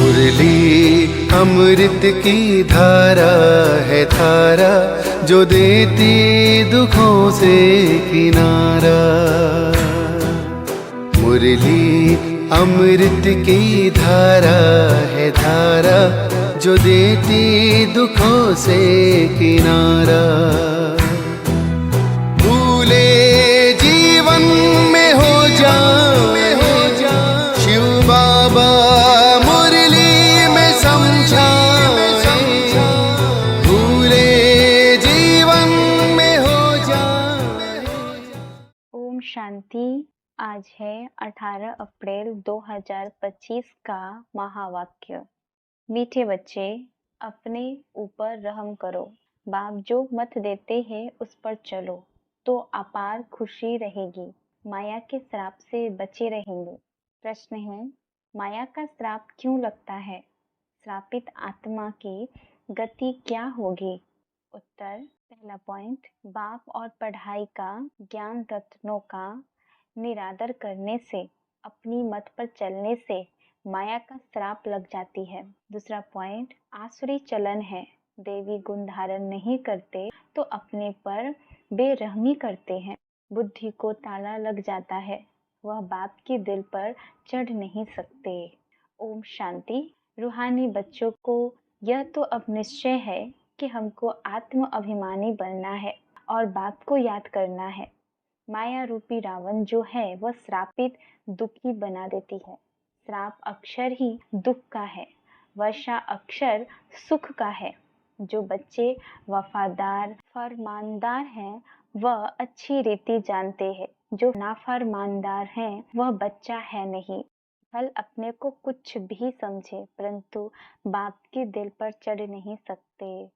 मुरली अमृत की धारा है धारा, जो देती दुखों से किनारा। मुरली अमृत की धारा है धारा, जो देती दुखों से किनारा। भूले जीवन में हो जाए शिव बाबा मुरली में समझाए, भूले जीवन में हो जाए। ओम शांति। आज है 18 अप्रैल 2025 का महावाक्य। मीठे बच्चे, अपने ऊपर रहम करो। बाप जो मत देते हैं उस पर चलो तो अपार खुशी रहेगी। माया के श्राप से बचे रहेंगे। प्रश्न है, माया का श्राप क्यों लगता है? श्रापित आत्मा की गति क्या होगी? उत्तर, पहला पॉइंट, बाप और पढ़ाई का, ज्ञान रत्नों का निरादर करने से, अपनी मत पर चलने से माया का श्राप लग जाती है। दूसरा पॉइंट, आसुरी चलन है। देवी गुण धारण नहीं करते तो अपने पर बेरहमी करते हैं। बुद्धि को ताला लग जाता है, वह बाप के दिल पर चढ़ नहीं सकते। ओम शांति। रूहानी बच्चों को यह तो अब निश्चय है कि हमको आत्म अभिमानी बनना है और बाप को याद करना है। माया रूपी रावण जो है वह श्रापित दुखी बना देती है। श्राप अक्षर ही दुख का है, वर्षा अक्षर सुख का है। जो बच्चे वफादार फरमानदार हैं वह अच्छी रीति जानते हैं, जो नाफरमानदार हैं वह बच्चा है नहीं। फल अपने को कुछ भी समझे परंतु बाप के दिल पर चढ़ नहीं सकते,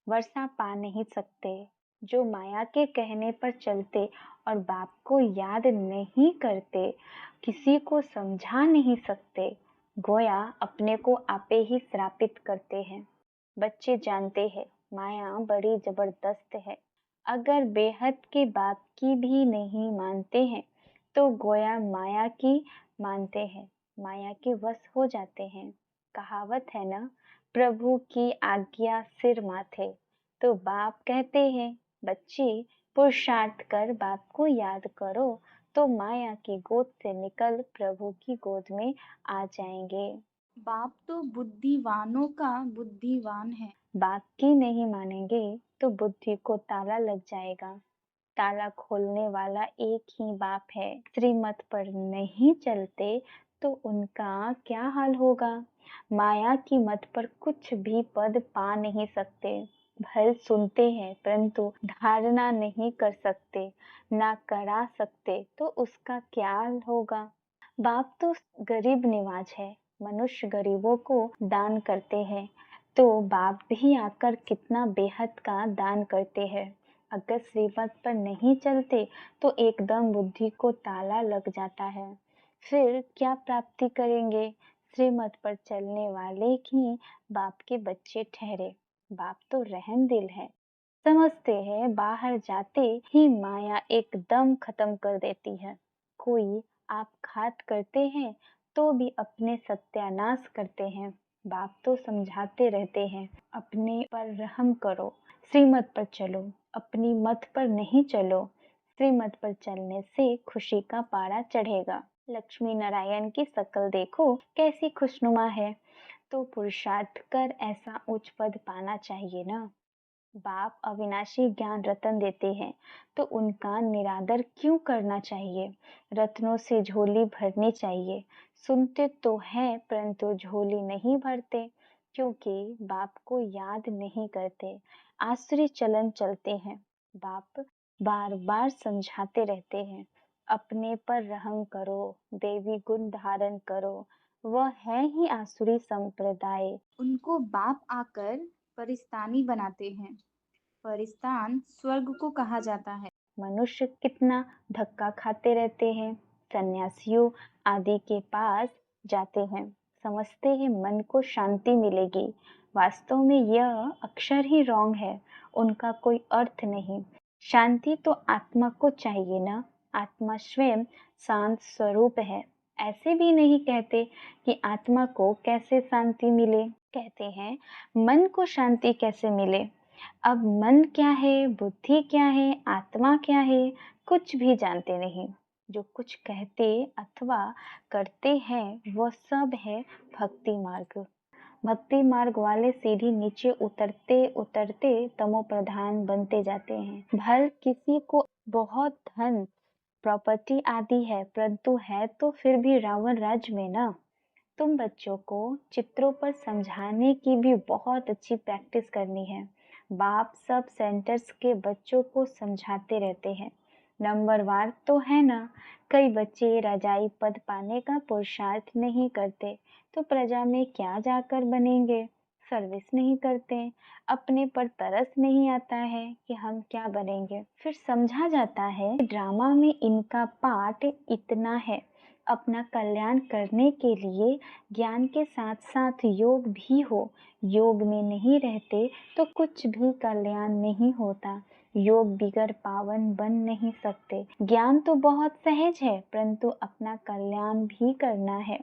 वर्षा पा नहीं सकते। जो माया के कहने पर चलते और बाप को याद नहीं करते, किसी को समझा नहीं सकते, गोया अपने को आपे ही श्रापित करते हैं। बच्चे जानते हैं माया बड़ी जबरदस्त है। अगर बेहद के बाप की भी नहीं मानते हैं तो गोया माया की मानते हैं, माया के वश हो जाते हैं। कहावत है ना, प्रभु की आज्ञा सिर माथे। तो बाप कहते हैं, बच्चे पुरुषार्थ कर बाप को याद करो तो माया की गोद से निकल प्रभु की गोद में आ जाएंगे। बाप तो बुद्धिवानों का बुद्धिवान है। बाप की नहीं मानेंगे तो बुद्धि को ताला लग जाएगा। ताला खोलने वाला एक ही बाप है। श्रीमत पर नहीं चलते तो उनका क्या हाल होगा? माया की मत पर कुछ भी पद पा नहीं सकते। भल सुनते हैं परंतु धारणा नहीं कर सकते, ना करा सकते तो उसका क्या हाल होगा? बाप तो गरीब निवाज है। मनुष्य गरीबों को दान करते हैं तो बाप भी आकर कितना बेहद का दान करते हैं। अगर श्रीमत पर नहीं चलते तो एकदम बुद्धि को ताला लग जाता है। फिर क्या प्राप्ति करेंगे? श्रीमत पर चलने वाले ही बाप के बच्चे ठहरे। बाप तो रहम दिल है, समझते हैं बाहर जाते ही माया एकदम खत्म कर देती है। कोई आप घात करते हैं तो भी अपने सत्यानाश करते हैं। बाप तो समझाते रहते हैं, अपने पर रहम करो, श्रीमत पर चलो, अपनी मत पर नहीं चलो। श्रीमत पर चलने से खुशी का पारा चढ़ेगा। लक्ष्मी नारायण की शक्ल देखो कैसी खुशनुमा है, तो पुरुषार्थ कर ऐसा उच्च पद पाना चाहिए ना। बाप अविनाशी ज्ञान रतन देते हैं तो उनका निरादर क्यों करना चाहिए? रत्नों से झोली भरनी चाहिए। सुनते तो हैं परंतु झोली नहीं भरते, क्योंकि बाप को याद नहीं करते। आसुरी चलन चलते हैं। बाप बार बार समझाते रहते हैं, अपने पर रहम करो, देवी गुण धारण करो। वह है ही आसुरी संप्रदाय। उनको बाप आकर परिस्तानी बनाते हैं। परिस्तान स्वर्ग को कहा जाता है। मनुष्य कितना धक्का खाते रहते हैं। सन्यासियों आदि के पास जाते हैं, समझते हैं मन को शांति मिलेगी। वास्तव में यह अक्षर ही रॉन्ग है, उनका कोई अर्थ नहीं। शांति तो आत्मा को चाहिए ना। आत्मा स्वयं शांत स्वरूप है। ऐसे भी नहीं कहते कि आत्मा को कैसे शांति मिले, कहते हैं मन को शांति कैसे मिले। अब मन क्या है, बुद्धि क्या है, आत्मा क्या है, कुछ भी जानते नहीं। जो कुछ कहते अथवा करते हैं वह सब है भक्ति मार्ग। भक्ति मार्ग वाले सीढ़ी नीचे उतरते उतरते तमो प्रधान बनते जाते हैं। भल किसी को बहुत धन प्रॉपर्टी आदि है, परंतु है तो फिर भी रावण राज्य में ना। तुम बच्चों को चित्रों पर समझाने की भी बहुत अच्छी प्रैक्टिस करनी है। बाप सब सेंटर्स के बच्चों को समझाते रहते हैं। नंबरवार तो है ना, कई बच्चे रजाई पद पाने का पुरुषार्थ नहीं करते तो प्रजा में क्या जाकर बनेंगे। सर्विस नहीं करते, अपने पर तरस नहीं आता है कि हम क्या बनेंगे। फिर समझा जाता है ड्रामा में इनका पार्ट इतना है, अपना कल्याण करने के लिए ज्ञान के साथ साथ योग भी हो। योग में नहीं रहते तो कुछ भी कल्याण नहीं होता। योग बिगर पावन बन नहीं सकते। ज्ञान तो बहुत सहज है, परंतु अपना कल्याण भी करना है।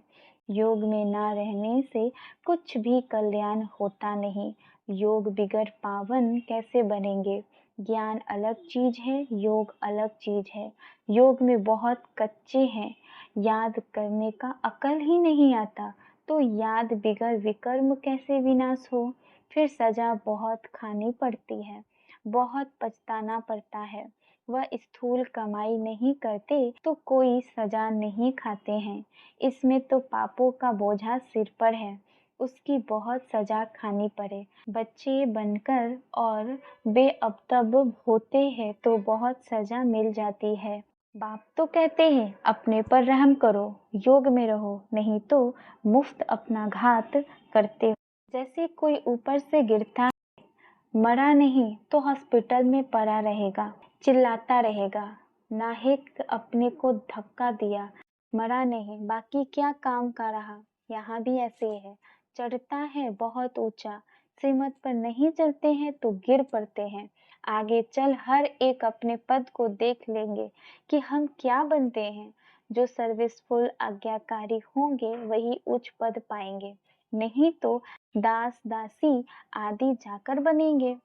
योग में ना रहने से कुछ भी कल्याण होता नहीं। योग बिगर पावन कैसे बनेंगे। ज्ञान अलग चीज है, योग अलग चीज है। योग में बहुत कच्चे हैं, याद करने का अकल ही नहीं आता, तो याद बिगर विकर्म कैसे विनाश हो। फिर सजा बहुत खानी पड़ती है, बहुत पछताना पड़ता है। वह स्थूल कमाई नहीं करते तो कोई सजा नहीं खाते हैं। इसमें तो पापों का बोझा सिर पर है, उसकी बहुत सजा खानी पड़े। बच्चे बनकर और बेअदब होते हैं तो बहुत सजा मिल जाती है। बाप तो कहते हैं अपने पर रहम करो, योग में रहो, नहीं तो मुफ्त अपना घात करते हो। जैसे कोई ऊपर से गिरता, मरा नहीं तो हॉस्पिटल में पड़ा रहेगा, चिल्लाता रहेगा, नाहिक अपने को धक्का दिया, मरा नहीं, बाकी क्या काम का रहा। यहाँ भी ऐसे है, चढ़ता है बहुत ऊंचा, श्रीमत पर नहीं चलते हैं तो गिर पड़ते हैं। आगे चल हर एक अपने पद को देख लेंगे कि हम क्या बनते हैं। जो सर्विसफुल आज्ञाकारी होंगे वही उच्च पद पाएंगे, नहीं तो दास दासी आदि जाकर बनेंगे।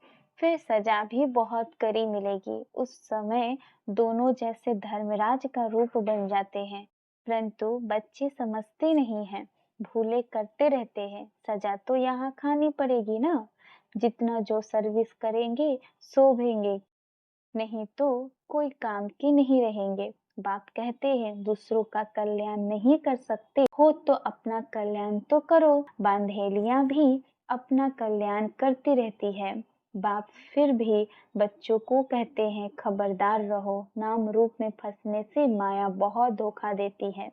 फिर सजा भी बहुत कड़ी मिलेगी। उस समय दोनों जैसे धर्मराज का रूप बन जाते हैं, परंतु बच्चे समझते नहीं हैं, भूले करते रहते हैं। सजा तो यहाँ खानी पड़ेगी ना, जितना जो सर्विस करेंगे शोभेंगे, नहीं तो कोई काम के नहीं रहेंगे। बाप कहते हैं दूसरों का कल्याण नहीं कर सकते हो तो अपना कल्याण तो करो। बांधेलियां भी अपना कल्याण करती रहती है। बाप फिर भी बच्चों को कहते हैं खबरदार रहो, नाम रूप में फंसने से माया बहुत धोखा देती है।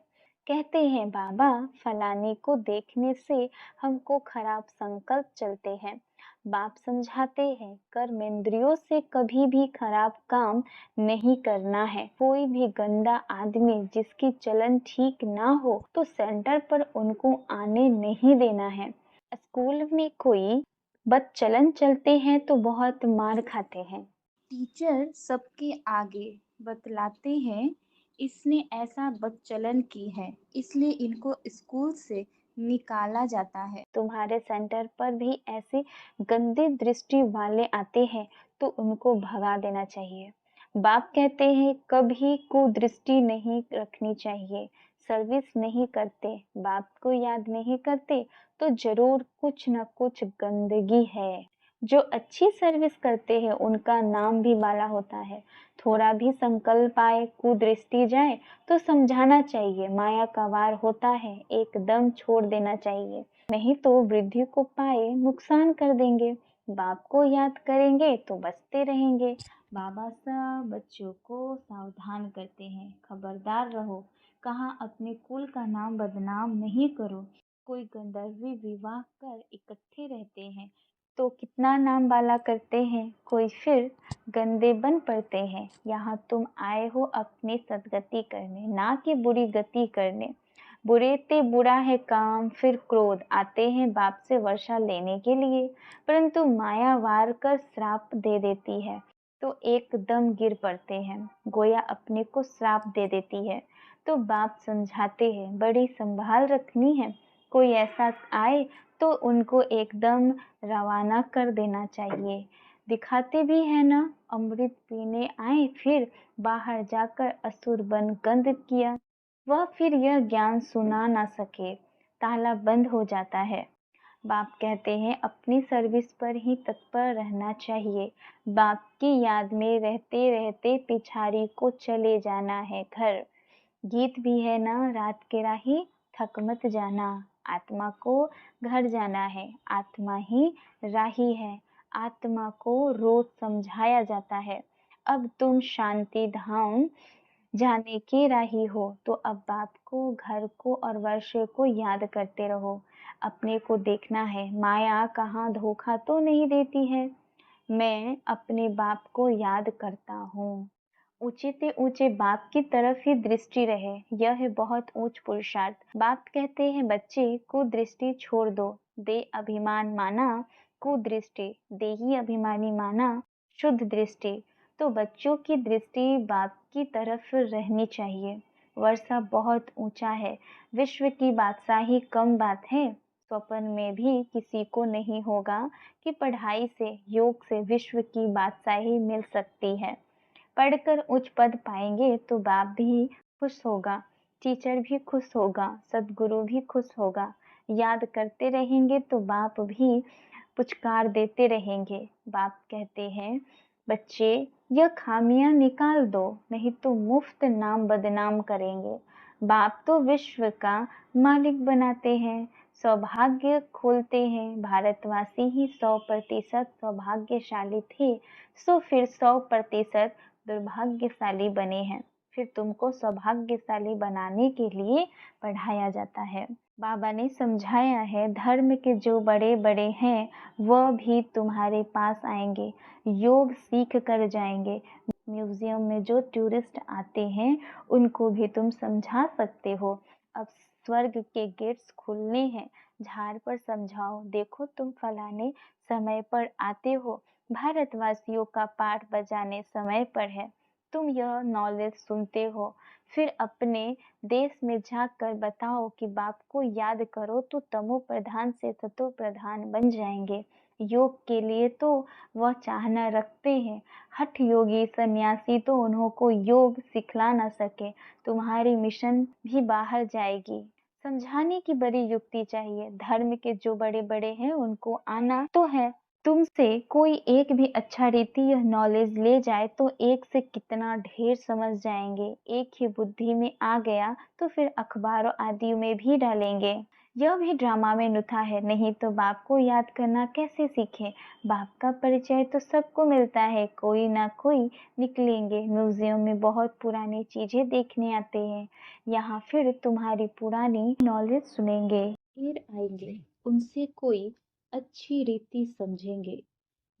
कहते हैं बाबा फलाने को देखने से हमको खराब संकल्प चलते हैं। बाप समझाते हैं कर्मेंद्रियों से कभी भी खराब काम नहीं करना है। कोई भी गंदा आदमी जिसकी चलन ठीक ना हो तो सेंटर पर उनको आने नहीं देना है। स्कूल में कोई बदचलन चलते हैं तो बहुत मार खाते हैं। टीचर सबके आगे बतलाते हैं इसने ऐसा बदचलन की है, इसलिए इनको स्कूल से निकाला जाता है। तुम्हारे सेंटर पर भी ऐसे गंदी दृष्टि वाले आते हैं तो उनको भगा देना चाहिए। बाप कहते हैं कभी कुदृष्टि नहीं रखनी चाहिए। सर्विस नहीं करते, बाप को याद नहीं करते तो जरूर कुछ न कुछ गंदगी है। जो अच्छी सर्विस करते हैं उनका नाम भी बाला होता है। थोड़ा भी संकल्प आए, कुदृष्टि जाए तो समझाना चाहिए, माया का वार होता है, एकदम छोड़ देना चाहिए, नहीं तो वृद्धि को पाए नुकसान कर देंगे। बाप को याद करेंगे तो बचते रहेंगे। बाबा सब बच्चों को सावधान करते हैं, खबरदार रहो, कहाँ अपने कुल का नाम बदनाम नहीं करो। कोई गंधर्वी विवाह कर इकट्ठे रहते हैं तो कितना नाम बाला करते हैं, कोई फिर गंदे बन पड़ते हैं। यहाँ तुम आए हो अपनी सदगति करने, ना कि बुरी गति करने। बुरे ते बुरा है काम, फिर क्रोध आते हैं बाप से वर्षा लेने के लिए, परंतु माया वार कर श्राप दे देती है तो एकदम गिर पड़ते हैं। गोया अपने को श्राप दे देती है तो बाप समझाते हैं बड़ी संभाल रखनी है, कोई ऐसा आए तो उनको एकदम रवाना कर देना चाहिए। दिखाते भी है ना, अमृत पीने आए फिर बाहर जाकर असुर बन गंध किया, वह फिर यह ज्ञान सुना ना सके, ताला बंद हो जाता है। बाप कहते हैं अपनी सर्विस पर ही तत्पर रहना चाहिए, बाप की याद में रहते रहते पिछाड़ी को चले जाना है घर। गीत भी है ना, रात के राही थक मत जाना, आत्मा को घर जाना है, आत्मा ही राही है, आत्मा को रोज समझाया जाता है। अब तुम शांति धाम जाने के राही हो, तो अब बाप को, घर को और वर्षे को याद करते रहो। अपने को देखना है, माया कहाँ धोखा तो नहीं देती है। मैं अपने बाप को याद करता हूँ। ऊंचे से ऊंचे बाप की तरफ ही दृष्टि रहे, यह है बहुत ऊंच पुरुषार्थ। बाप कहते हैं बच्चे कुदृष्टि छोड़ दो, दे अभिमान माना कुदृष्टि, दे ही अभिमानी माना शुद्ध दृष्टि। तो बच्चों की दृष्टि बाप की तरफ रहनी चाहिए। वर्षा बहुत ऊंचा है, विश्व की बादशाही कम बात है। स्वप्न में भी किसी को नहीं होगा कि पढ़ाई से, योग से विश्व की बादशाही मिल सकती है। पढ़कर उच्च पद पाएंगे तो बाप भी खुश होगा, टीचर भी खुश होगा, सदगुरु भी खुश होगा। याद करते रहेंगे तो बाप भी पुचकार देते रहेंगे। बाप कहते हैं बच्चे यह खामियां निकाल दो, नहीं तो मुफ्त नाम बदनाम करेंगे। बाप तो विश्व का मालिक बनाते हैं, सौभाग्य खोलते हैं। भारतवासी ही 100% सौभाग्यशाली थे, सो फिर 100% दुर्भाग्यशाली बने हैं। फिर तुमको सौभाग्यशाली बनाने के लिए पढ़ाया जाता है। बाबा ने समझाया है धर्म के जो बड़े बड़े हैं वह भी तुम्हारे पास आएंगे, योग सीख कर जाएंगे। म्यूजियम में जो टूरिस्ट आते हैं उनको भी तुम समझा सकते हो। अब स्वर्ग के गेट्स खुलने हैं, झाड़ पर समझाओ, देखो तुम फलाने समय पर आते हो, भारतवासियों का पाठ बजाने समय पर है, तुम यह नॉलेज सुनते हो। फिर अपने देश में जाकर बताओ कि बाप को याद करो तो तमो प्रधान से सतो प्रधान बन जाएंगे। योग के लिए तो वह चाहना रखते हैं, हठ योगी सन्यासी तो उन्हों को योग सिखला न सके, तुम्हारी मिशन भी बाहर जाएगी। समझाने की बड़ी युक्ति चाहिए, धर्म के जो बड़े बड़े हैं उनको आना तो है। तुमसे कोई एक भी अच्छा रीति यह नॉलेज ले जाए तो एक से कितना ढेर समझ जाएंगे। एक ही बुद्धि में आ गया तो फिर अखबारों आदि में भी डालेंगे। यह भी ड्रामा में नुथा है, नहीं तो बाप को याद करना कैसे सीखे। बाप का परिचय तो सबको मिलता है, कोई ना कोई निकलेंगे। म्यूजियम में बहुत पुरानी चीजें देखने आते हैं, यहाँ फिर तुम्हारी पुरानी नॉलेज सुनेंगे। फिर आएंगे, उनसे कोई अच्छी रीति समझेंगे,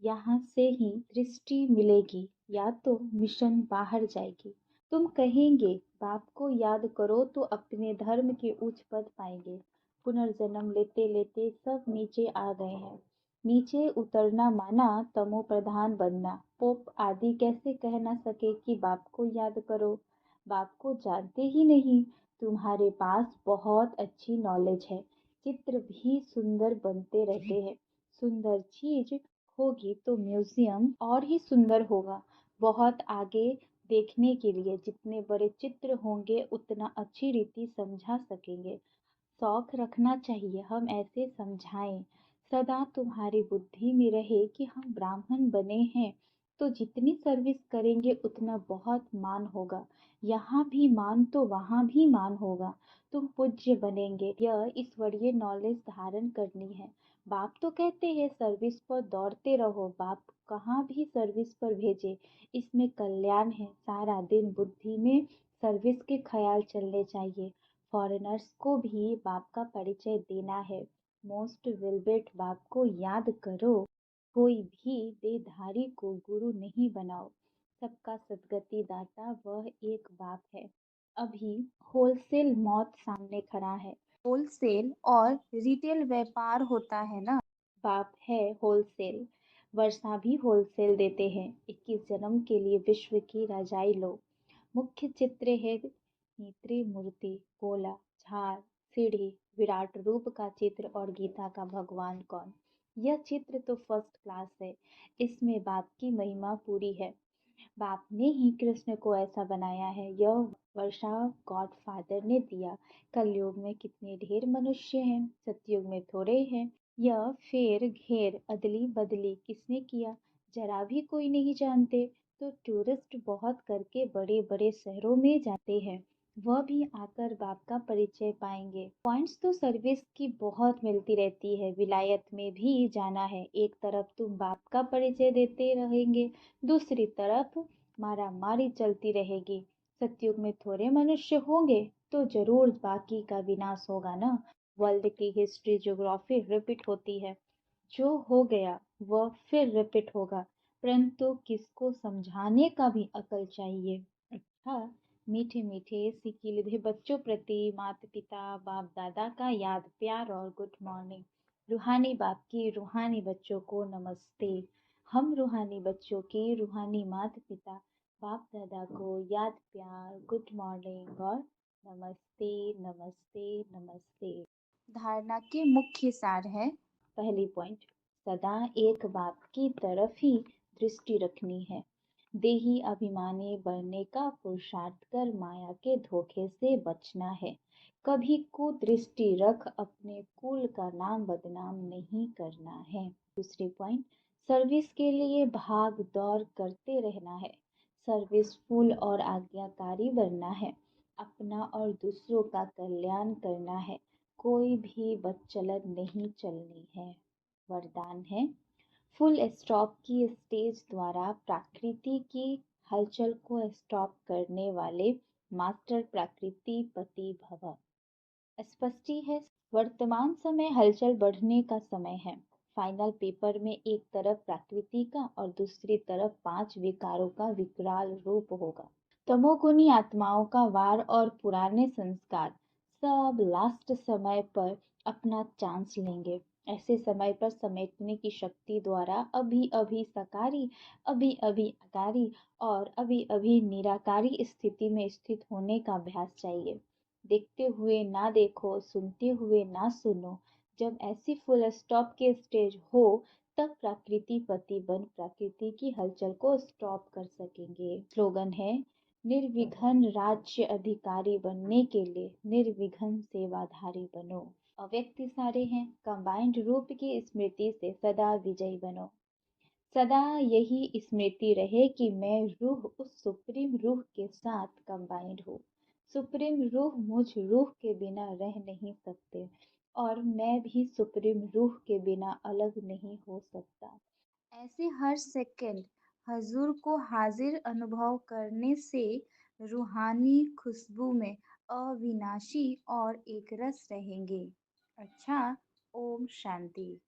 यहाँ से ही दृष्टि मिलेगी, या तो मिशन बाहर जाएगी। तुम कहेंगे बाप को याद करो तो अपने धर्म के उच्च पद पाएंगे। पुनर्जन्म लेते लेते सब नीचे आ गए हैं। नीचे उतरना माना तमो प्रधान बनना। पोप आदि कैसे कह ना सके कि बाप को याद करो, बाप को जानते ही नहीं। तुम्हारे पास बहुत अच्छी नॉलेज है, चित्र भी सुंदर बनते रहते हैं। सुंदर चीज होगी तो म्यूजियम और ही सुंदर होगा। बहुत आगे देखने के लिए जितने बड़े चित्र होंगे उतना अच्छी रीति समझा सकेंगे। शौक रखना चाहिए हम ऐसे समझाएं, सदा तुम्हारी बुद्धि में रहे कि हम ब्राह्मण बने हैं तो जितनी सर्विस करेंगे उतना बहुत मान होगा। यहाँ भी मान तो वहाँ भी मान होगा, तुम पूज्य बनेंगे। यह ईश्वरीय नॉलेज धारण करनी है। बाप तो कहते हैं सर्विस पर दौड़ते रहो, बाप कहाँ भी सर्विस पर भेजे, इसमें कल्याण है। सारा दिन बुद्धि में सर्विस के ख्याल चलने चाहिए। फॉरेनर्स को भी बाप का परिचय देना है। मोस्ट वेलबेट बाप को याद करो, कोई भी देहधारी को गुरु नहीं बनाओ, सबका सदगति दाता वह एक बाप है। अभी होलसेल मौत सामने खड़ा है। होलसेल और रिटेल व्यापार होता है ना, बाप है होलसेल। वर्षा भी होलसेल देते हैं। 21 जन्म के लिए विश्व की रजाई लो। मुख्य चित्र है ही त्रिमूर्ति, गोला, झाड़, सीढ़ी, विराट रूप का चित्र और गीता का भगवान कौन। यह चित्र तो फर्स्ट क्लास है, इसमें बाप की महिमा पूरी है। बाप ने ही कृष्ण को ऐसा बनाया है, यह वर्षा गॉड फादर ने दिया। कलयुग में कितने ढेर मनुष्य हैं, सतयुग में थोड़े हैं। यह फेर घेर अदली बदली किसने किया, जरा भी कोई नहीं जानते। तो टूरिस्ट बहुत करके बड़े बड़े शहरों में जाते हैं, वह भी आकर बाप का परिचय पाएंगे। पॉइंट्स तो सर्विस की बहुत मिलती रहती है, विलायत में भी जाना है, एक तरफ तुम बाप का परिचय देते रहेंगे, दूसरी तरफ मारा मारी चलती रहेगी। सतयुग में थोड़े मनुष्य होंगे तो जरूर बाकी का विनाश होगा ना। वर्ल्ड की हिस्ट्री ज्योग्राफी रिपीट होती है, जो हो गया वह फिर रिपीट होगा, परंतु किसको समझाने का भी अकल चाहिए। अच्छा, मीठे मीठे सिकीलिधे बच्चों प्रति माता पिता बाप दादा का याद प्यार और गुड मॉर्निंग। रूहानी बाप की रूहानी बच्चों को नमस्ते। हम रूहानी बच्चों की रूहानी माता पिता बाप दादा को याद प्यार गुड मॉर्निंग और नमस्ते नमस्ते नमस्ते। धारणा के मुख्य सार है। पहली पॉइंट, सदा एक बाप की तरफ ही दृष्टि रखनी है। देही अभिमानी बनने का पुरुषार्थ कर माया के धोखे से बचना है। कभी कुदृष्टि रख अपने कुल का नाम बदनाम नहीं करना है। दूसरी पॉइंट, सर्विस के लिए भाग दौड़ करते रहना है। सर्विसफुल और आज्ञाकारी बनना है, अपना और दूसरों का कल्याण करना है, कोई भी बदचलन नहीं चलनी है। वरदान है, फुल स्टॉप की स्टेज द्वारा प्रकृति की हलचल को स्टॉप करने वाले मास्टर प्रकृति पति भव। स्पष्टी है, वर्तमान समय हलचल बढ़ने का समय है। फाइनल पेपर में एक तरफ प्रकृति का और दूसरी तरफ 5 विकारों का विकराल रूप होगा। तमोगुनी आत्माओं का वार और पुराने संस्कार सब लास्ट समय पर अपना चांस लेंगे। ऐसे समय पर समेटने की शक्ति द्वारा अभी अभी सकारी, अभी अभी अकारी और अभी अभी निराकारी स्थिति में स्थित होने का अभ्यास चाहिए। देखते हुए ना देखो, सुनते हुए ना सुनो। जब ऐसी फुल स्टॉप की स्टेज हो तब प्रकृति पति बन प्रकृति की हलचल को स्टॉप कर सकेंगे। स्लोगन है, निर्विघ्न राज्य अधिकारी बनने के लिए निर्विघ्न सेवाधारी बनो। अव्यक्ति सारे हैं, कंबाइंड रूप की स्मृति से सदा विजयी बनो। सदा यही स्मृति रहे कि मैं रूह उस सुप्रीम रूह के साथ कंबाइंड हूँ। सुप्रीम रूह मुझ रूह के बिना रह नहीं सकते और मैं भी सुप्रीम रूह के बिना अलग नहीं हो सकता। ऐसे हर सेकंड हजूर को हाजिर अनुभव करने से रूहानी खुशबू में अविनाशी और एक रस रहेंगे। अच्छा, ओम शांति।